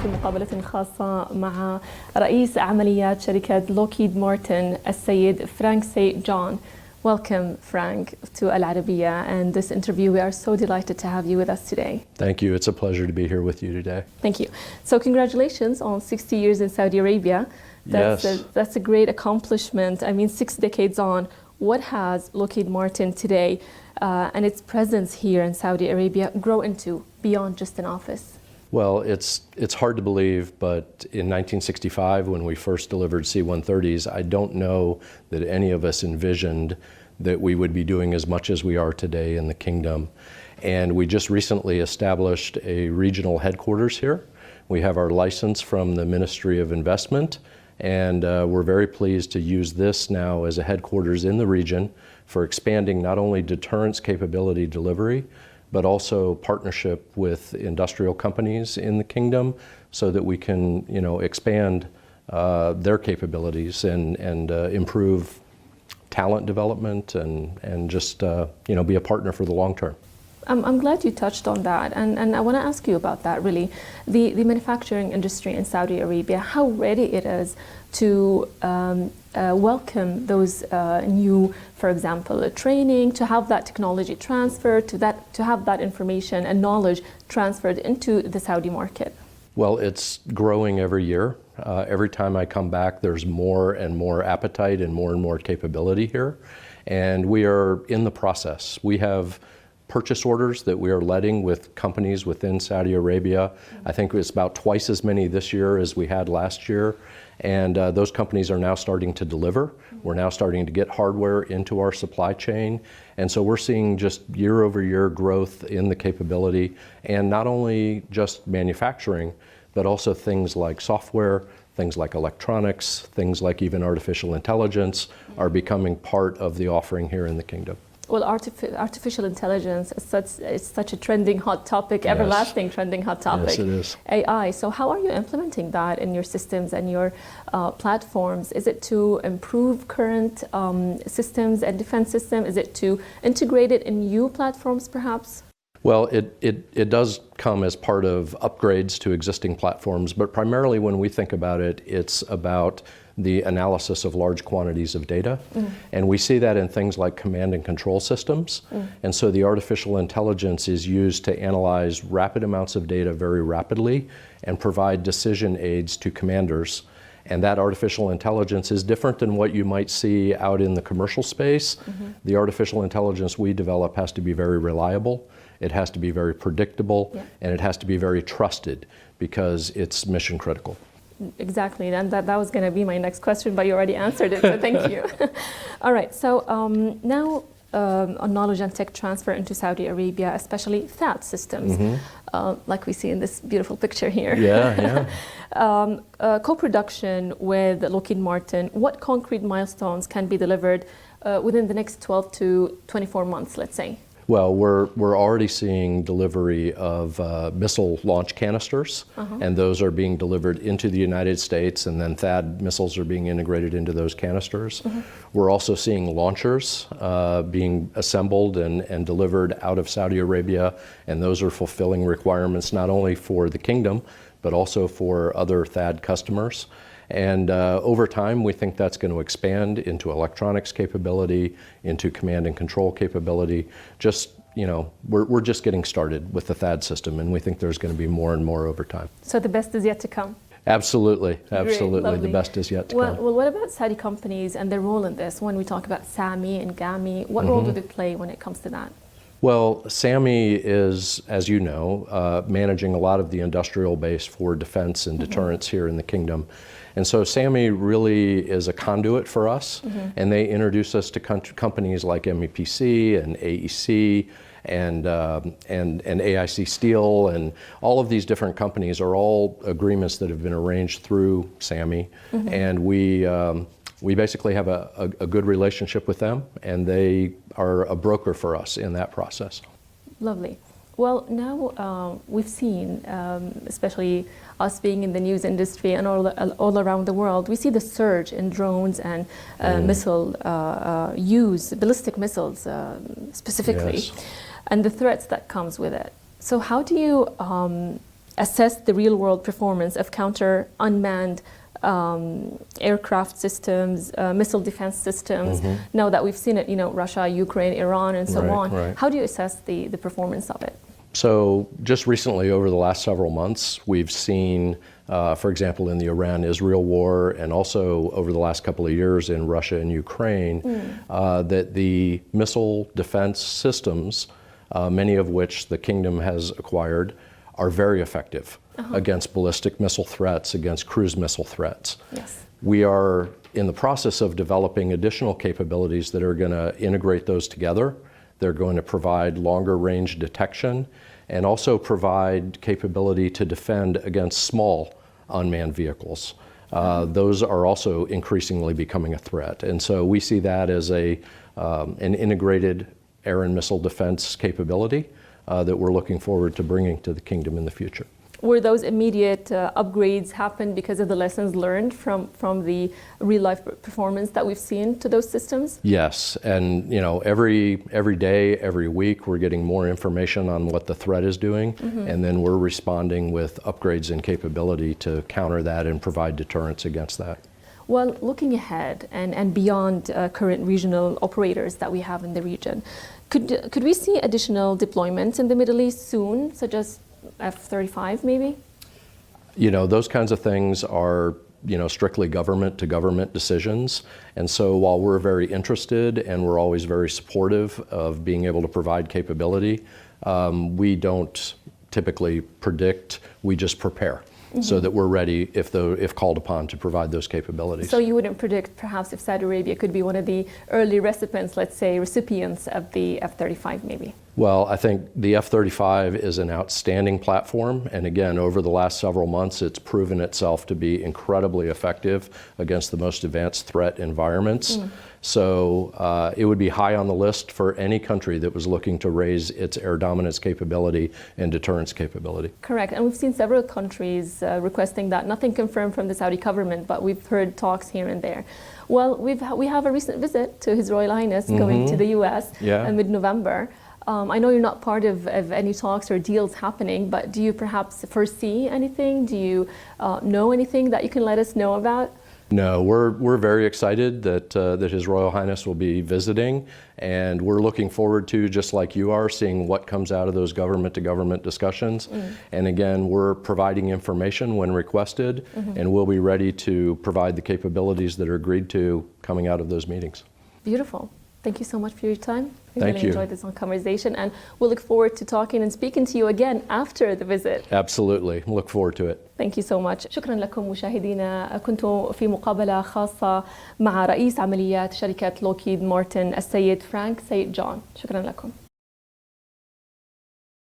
في مقابلة خاصة مع رئيس عمليات شركة لوكهيد مارتن السيد فرانك سي جون. Welcome, Frank, to العربية, and this interview. We are so delighted to have you with us today. Thank you. It's a pleasure to be here with you today. Thank you. So congratulations on 60 years in Saudi Arabia. That's a great accomplishment. I mean, 6 decades on. What has Lockheed Martin today and its presence here in Saudi Arabia grow into beyond just an office? Well, it's hard to believe, but in 1965, when we first delivered C-130s, I don't know that any of us envisioned that we would be doing as much as we are today in the kingdom. And we just recently established a regional headquarters here. We have our license from the Ministry of Investment, and we're very pleased to use this now as a headquarters in the region for expanding not only deterrence capability delivery, but also partnership with industrial companies in the kingdom so that we can, expand their capabilities and improve talent development and just, be a partner for the long term. I'm glad you touched on that, and I want to ask you about that, really. The manufacturing industry in Saudi Arabia, how ready it is to welcome those new, for example, training, to have that technology transferred, to have that information and knowledge transferred into the Saudi market? Well, it's growing every year. Every time I come back, there's more and more appetite and more capability here, and we are in the process. We have purchase orders that we are letting with companies within Saudi Arabia. I think it's about twice as many this year as we had last year. And those companies are now starting to deliver. We're now starting to get hardware into our supply chain. And so we're seeing just year over year growth in the capability, and not only just manufacturing, but also things like software, things like electronics, things like even artificial intelligence are becoming part of the offering here in the kingdom. Well, artificial intelligence is such a trending hot topic, Yes. everlasting trending hot topic. Yes, it is. AI. So how are you implementing that in your systems and your platforms? Is it to improve current systems and defense system? Is it to integrate it in new platforms, perhaps? Well, it does come as part of upgrades to existing platforms, but primarily when we think about it, it's about the analysis of large quantities of data. And we see that in things like command and control systems. And so the artificial intelligence is used to analyze rapid amounts of data very rapidly and provide decision aids to commanders. And that artificial intelligence is different than what you might see out in the commercial space. The artificial intelligence we develop has to be very reliable, it has to be very predictable, and it has to be very trusted because it's mission critical. Exactly, and that was going to be my next question, but you already answered it, so thank you. All right, so now on knowledge and tech transfer into Saudi Arabia, especially THAAD systems, like we see in this beautiful picture here. Co-production with Lockheed Martin, what concrete milestones can be delivered within the next 12 to 24 months, let's say? Well, we're already seeing delivery of missile launch canisters, and those are being delivered into the United States, and then THAAD missiles are being integrated into those canisters. We're also seeing launchers being assembled and delivered out of Saudi Arabia, and those are fulfilling requirements not only for the kingdom, but also for other THAAD customers. And over time, we think that's going to expand into electronics capability, into command and control capability. Just, we're just getting started with the THAAD system, and we think there's going to be more and more over time. So the best is yet to come? Absolutely, absolutely. Great, the best is yet to come. Well, what about Saudi companies and their role in this? When we talk about SAMI and GAMI, what role do they play when it comes to that? Well, SAMI is, as you know, managing a lot of the industrial base for defense and deterrence here in the kingdom. And so SAMI really is a conduit for us, and they introduce us to companies like MEPC and AEC and AIC Steel, and all of these different companies are all agreements that have been arranged through SAMI, and we basically have a good relationship with them, and they are a broker for us in that process. Lovely. Well, now we've seen, especially us being in the news industry and all around the world, we see the surge in drones and missile use, ballistic missiles specifically, and the threats that comes with it. So how do you assess the real-world performance of counter unmanned aircraft systems, missile defense systems. Now that we've seen it, Russia, Ukraine, Iran, and so on. Right. How do you assess the performance of it? So just recently, over the last several months, we've seen, for example, in the Iran-Israel war, and also over the last couple of years in Russia and Ukraine, that the missile defense systems, many of which the kingdom has acquired, are very effective against ballistic missile threats, against cruise missile threats. Yes. We are in the process of developing additional capabilities that are going to integrate those together. They're going to provide longer range detection and also provide capability to defend against small unmanned vehicles. Those are also increasingly becoming a threat. And so we see that as an integrated air and missile defense capability that we're looking forward to bringing to the kingdom in the future. Were those immediate upgrades happen because of the lessons learned from the real-life performance that we've seen to those systems? Yes, and every day, every week, we're getting more information on what the threat is doing, and then we're responding with upgrades in capability to counter that and provide deterrence against that. Well, looking ahead and beyond current regional operators that we have in the region, could we see additional deployments in the Middle East soon, such as F-35 maybe? Those kinds of things are strictly government to government decisions. And so while we're very interested and we're always very supportive of being able to provide capability, we don't typically predict, we just prepare. So that we're ready if called upon to provide those capabilities. So you wouldn't predict perhaps if Saudi Arabia could be one of the early recipients, let's say recipients of the F-35 maybe? Well, I think the F-35 is an outstanding platform, and again, over the last several months, it's proven itself to be incredibly effective against the most advanced threat environments. So it would be high on the list for any country that was looking to raise its air dominance capability and deterrence capability. Correct, and we've seen several countries requesting that. Nothing confirmed from the Saudi government, but we've heard talks here and there. Well, we have a recent visit to His Royal Highness going to the US in mid-November. I know you're not part of any talks or deals happening, but do you perhaps foresee anything? Do you know anything that you can let us know about? No, we're very excited that His Royal Highness will be visiting, and we're looking forward to, just like you are, seeing what comes out of those government-to-government discussions. And again, we're providing information when requested, and we'll be ready to provide the capabilities that are agreed to coming out of those meetings. Beautiful. Thank you so much for your time. We Thank really you. enjoyed this conversation, and we'll look forward to talking and speaking to you again after the visit. Absolutely. Look forward to it. Thank you so much. شكرا لكم مشاهدينا. كنت في مقابلة خاصة مع رئيس عمليات شركة لوكهيد مارتن السيد فرانك سيد جون. شكرا لكم.